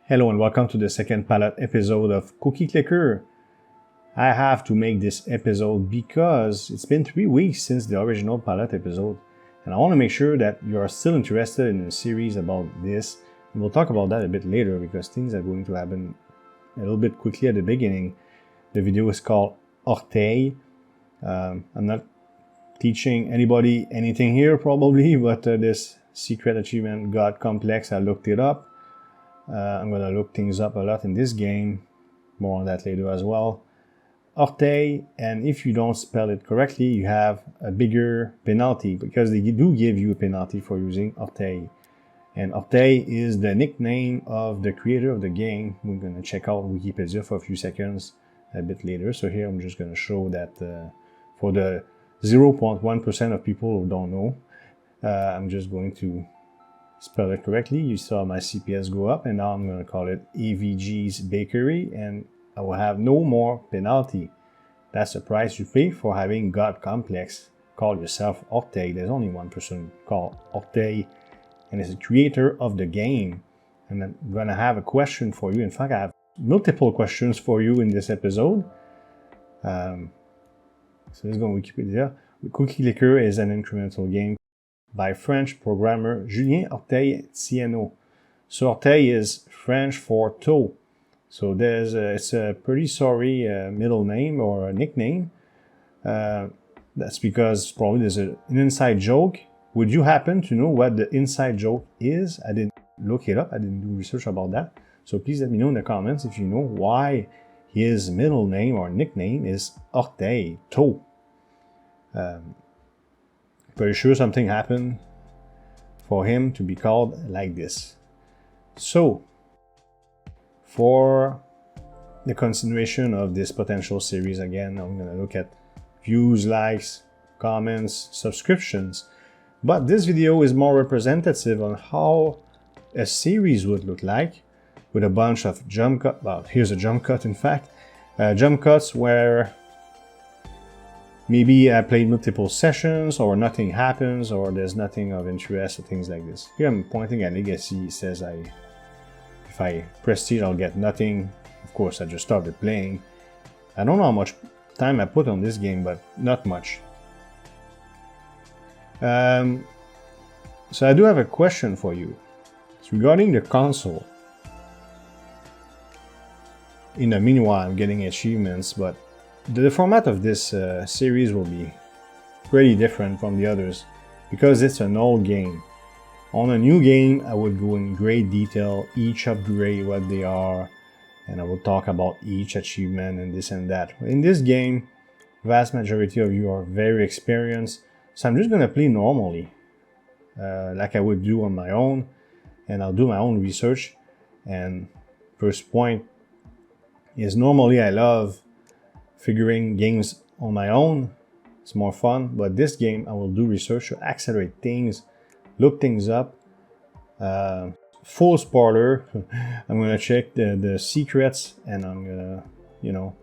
Hello and welcome to the second palette episode of Cookie Clicker. I have to make this episode because it's been 3 weeks since the original palette episode, and I want to make sure that you are still interested in a series about this. And we'll talk about that a bit later because things are going to happen a little bit quickly at the beginning. The video is called Orteil. I'm not teaching anybody anything here probably, but this secret achievement God complex, I looked it up. I'm going to look things up a lot in this game, more on that later as well. Orteil, and if you don't spell it correctly, you have a bigger penalty because they do give you a penalty for using Orteil. And Orteil is the nickname of the creator of the game. We're going to check out Wikipedia for a few seconds a bit later. So here I'm just going to show that for the 0.1% of people who don't know, I'm just going to spell it correctly. You saw my CPS go up, and now I'm going to call it AVG's Bakery, and I will have no more penalty. That's the price you pay for having God complex. Call yourself Orteil. There's only one person called Orteil, and it's the creator of the game. And I'm going to have a question for you. In fact, I have multiple questions for you in this episode. So let's go on Wikipedia. Cookie Clicker is an incremental game by French programmer Julien Orteil. So Orteil is French for toe. So it's a pretty sorry middle name or a nickname. That's because probably there's an inside joke. Would you happen to know what the inside joke is? I didn't look it up. I didn't do research about that. So please let me know in the comments if you know why his middle name or nickname is Orteil, toe. Pretty sure something happened for him to be called like this. So, for the continuation of this potential series, again, I'm going to look at views, likes, comments, subscriptions. But this video is more representative on how a series would look like with a bunch of jump cuts. Well, here's a jump cut, in fact. Jump cuts where maybe I played multiple sessions, or nothing happens, or there's nothing of interest, or things like this. Here I'm pointing at Legacy. It says if I prestige, I'll get nothing. Of course, I just started playing. I don't know how much time I put on this game, but not much. So I do have a question for you. It's regarding the console. In the meanwhile, I'm getting achievements, but the format of this series will be pretty different from the others because it's an old game. On a new game, I would go in great detail, each upgrade, what they are, and I will talk about each achievement and this and that. In this game, vast majority of you are very experienced, so I'm just going to play normally, like I would do on my own, and I'll do my own research. And first point is normally I love figuring games on my own. It's more fun, but this game I will do research to accelerate things, look things up. Full spoiler, I'm gonna check the secrets, and I'm gonna,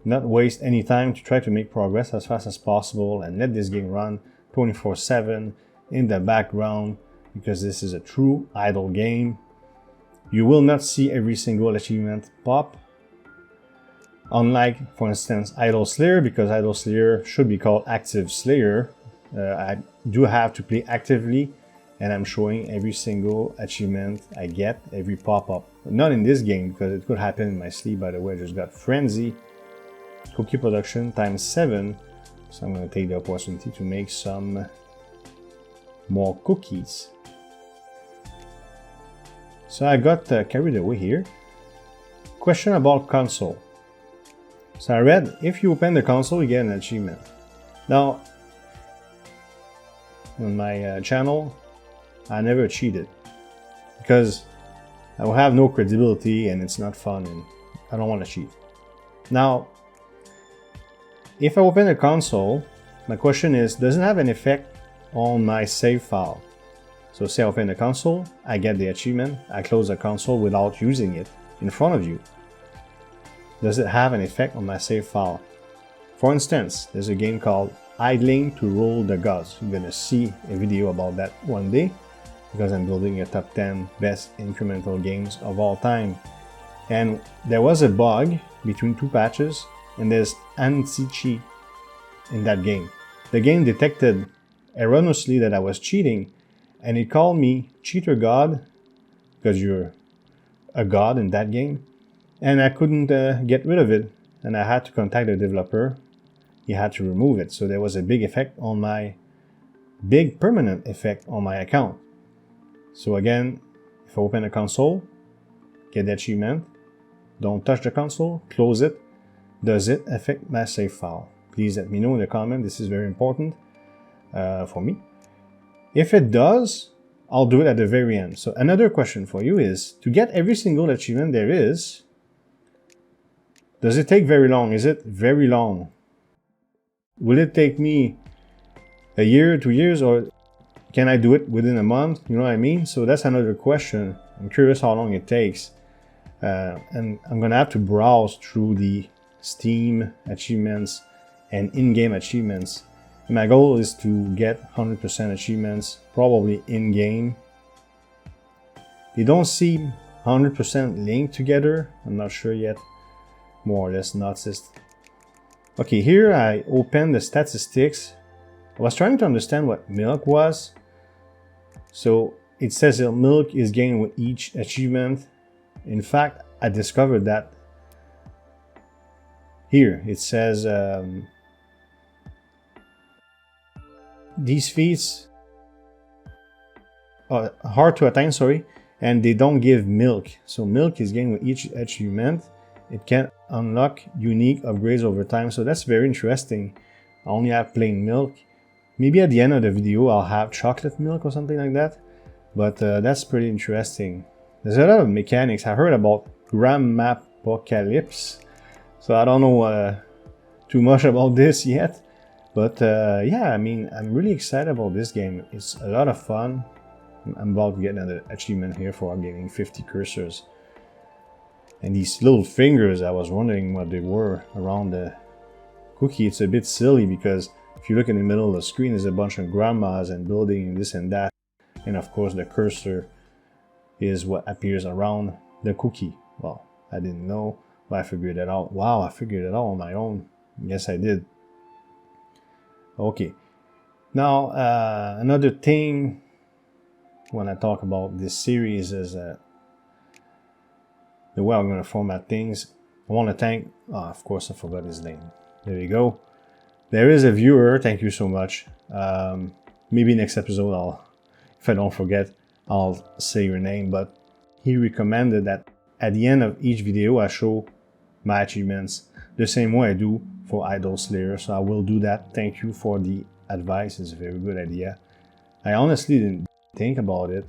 not waste any time to try to make progress as fast as possible and let this game run 24/7 in the background because this is a true idle game. You will not see every single achievement pop. Unlike, for instance, Idle Slayer, because Idle Slayer should be called Active Slayer. I do have to play actively, and I'm showing every single achievement I get, every pop-up. Not in this game, because it could happen in my sleep, by the way. I just got Frenzy, cookie production times 7. So I'm going to take the opportunity to make some more cookies. So I got carried away here. Question about console. So I read, if you open the console, you get an achievement. Now, on my channel, I never cheated because I will have no credibility and it's not fun and I don't want to cheat. Now, if I open the console, my question is, does it have an effect on my save file? So say I open the console, I get the achievement, I close the console without using it in front of you. Does it have an effect on my save file? For instance, there's a game called Idling to Roll the Gods. You're gonna see a video about that one day. because I'm building a top 10 best incremental games of all time. And there was a bug between two patches, and there's anti-cheat in that game. The game detected erroneously that I was cheating, and it called me cheater god, because you're a god in that game, and I couldn't get rid of it, and I had to contact the developer. He had to remove it, so there was a big permanent effect on my account. So again, if I open a console, get the achievement, don't touch the console, close it. Does it affect my save file? Please let me know in the comment. This is very important for me. If it does, I'll do it at the very end. So another question for you is, to get every single achievement there is, does it take very long? Is it very long? Will it take me a year, 2 years, or can I do it within a month? You know what I mean? So that's another question. I'm curious how long it takes. And I'm gonna have to browse through the Steam achievements and in-game achievements. And my goal is to get 100% achievements, probably in-game. They don't seem 100% linked together. I'm not sure yet. More or less noticed. Okay, here I open the statistics. I was trying to understand what milk was. So it says that milk is gained with each achievement. In fact, I discovered that here. It says these feats are hard to attain, and they don't give milk. So milk is gained with each achievement. It can unlock unique upgrades over time, so that's very interesting. I only have plain milk. Maybe at the end of the video I'll have chocolate milk or something like that, but that's pretty interesting. There's a lot of mechanics. I heard about Gramapocalypse, so I don't know too much about this yet, but yeah, I mean, I'm really excited about this game. It's a lot of fun. I'm about to get another achievement here for getting 50 cursors. And these little fingers, I was wondering what they were around the cookie. It's a bit silly because if you look in the middle of the screen, there's a bunch of grandmas and building and this and that. And of course the cursor is what appears around the cookie. Well, I didn't know, but I figured it out. Wow, I figured it out on my own. Yes, I did. Okay. Now, another thing when I talk about this series is the way I'm going to format things. I want to thank, of course I forgot his name. There you go. There is a viewer, thank you so much. Maybe next episode, if I don't forget, I'll say your name, but he recommended that at the end of each video I show my achievements the same way I do for Idol Slayer, so I will do that. Thank you for the advice, it's a very good idea. I honestly didn't think about it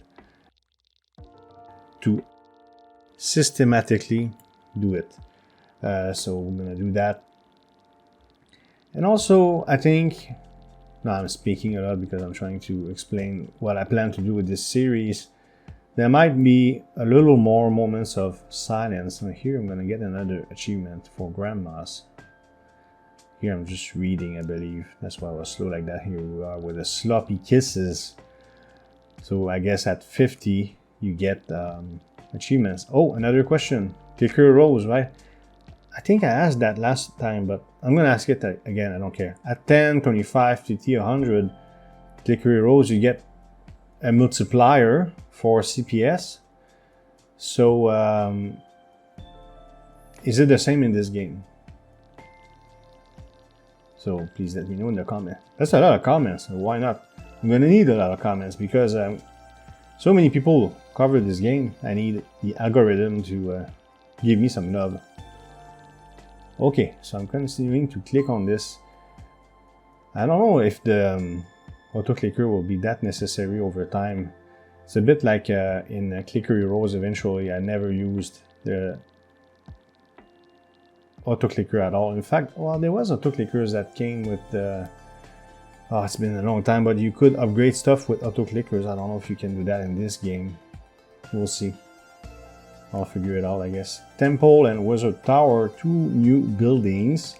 to systematically do it. So we're gonna do that. And also, I think, now I'm speaking a lot because I'm trying to explain what I plan to do with this series. There might be a little more moments of silence. And here I'm gonna get another achievement for grandmas. Here I'm just reading, I believe. That's why I was slow like that. Here we are with the sloppy kisses. So I guess at 50 you get achievements. Oh, another question. Clicker Rose, right? I think I asked that last time, but I'm gonna ask it again. I don't care. At 10, 25, 50, 100 Clicker Rose, you get a multiplier for CPS. So is it the same in this game? So please let me know in the comment. That's a lot of comments. So why not? I'm gonna need a lot of comments because so many people cover this game. I need the algorithm to give me some love. Okay, so I'm continuing to click on this. I don't know if the auto clicker will be that necessary over time. It's a bit like in Clicker Heroes. Eventually I never used the auto clicker at all. In fact, well, there was auto clickers that came with the oh, it's been a long time, but you could upgrade stuff with auto clickers. I don't know if you can do that in this game. We'll see. I'll figure it out, I guess. Temple and Wizard Tower, 2 new buildings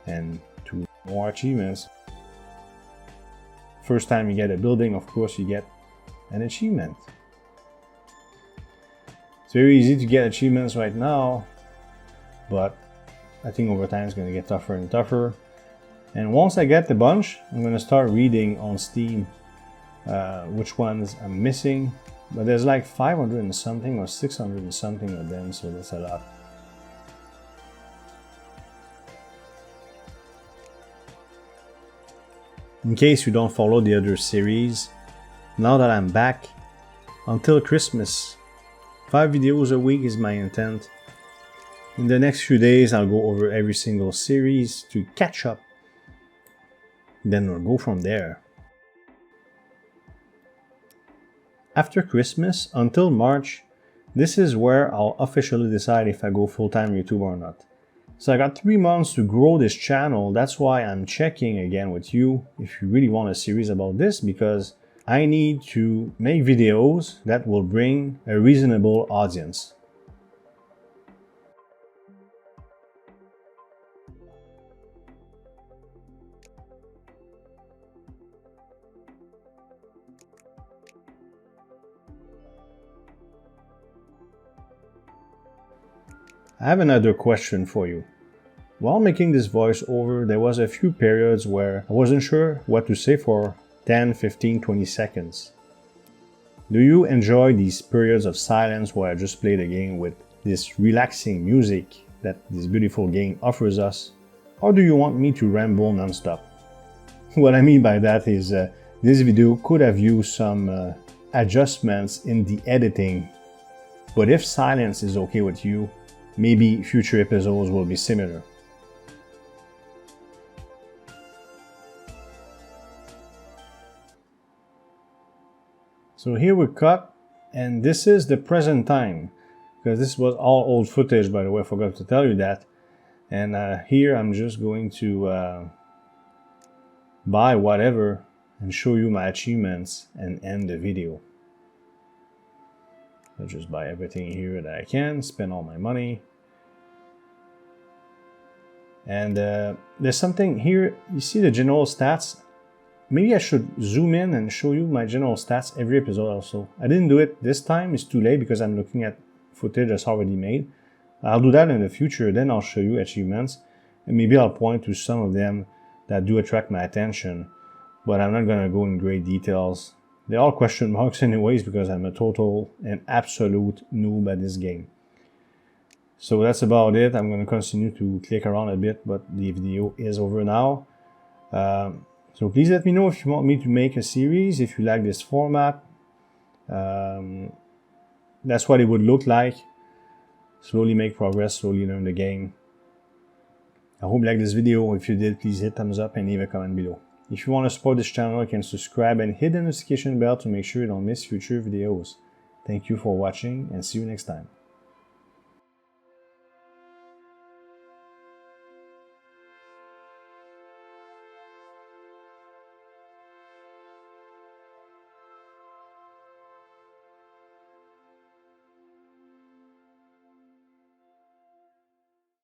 and 2 more achievements. First time you get a building, of course, you get an achievement. It's very easy to get achievements right now, but I think over time it's going to get tougher and tougher. And once I get the bunch, I'm going to start reading on Steam which ones I'm missing. But there's like 500 and something or 600 and something of them, so that's a lot. In case you don't follow the other series, now that I'm back, until Christmas, 5 videos a week is my intent. In the next few days, I'll go over every single series to catch up. Then we'll go from there. After Christmas, until March, this is where I'll officially decide if I go full-time YouTube or not. So I got 3 months to grow this channel. That's why I'm checking again with you if you really want a series about this, because I need to make videos that will bring a reasonable audience. I have another question for you. While making this voiceover, there was a few periods where I wasn't sure what to say for 10, 15, 20 seconds. Do you enjoy these periods of silence where I just play the game with this relaxing music that this beautiful game offers us? Or do you want me to ramble non-stop? What I mean by that is this video could have used some adjustments in the editing, but if silence is okay with you, maybe future episodes will be similar. So here we cut, and this is the present time, because this was all old footage, by the way, I forgot to tell you that. And here I'm just going to buy whatever and show you my achievements and end the video. I just buy everything here that I can, spend all my money. And there's something here, you see the general stats. Maybe I should zoom in and show you my general stats every episode also. I didn't do it this time, it's too late because I'm looking at footage that's already made. I'll do that in the future, then I'll show you achievements. And maybe I'll point to some of them that do attract my attention. But I'm not going to go in great details. They're all question marks anyways because I'm a total and absolute noob at this game. So that's about it. I'm going to continue to click around a bit, but the video is over now. So please let me know if you want me to make a series, if you like this format. That's what it would look like. Slowly make progress, slowly learn the game. I hope you liked this video. If you did, please hit thumbs up and leave a comment below. If you want to support this channel, you can subscribe and hit the notification bell to make sure you don't miss future videos. Thank you for watching and see you next time.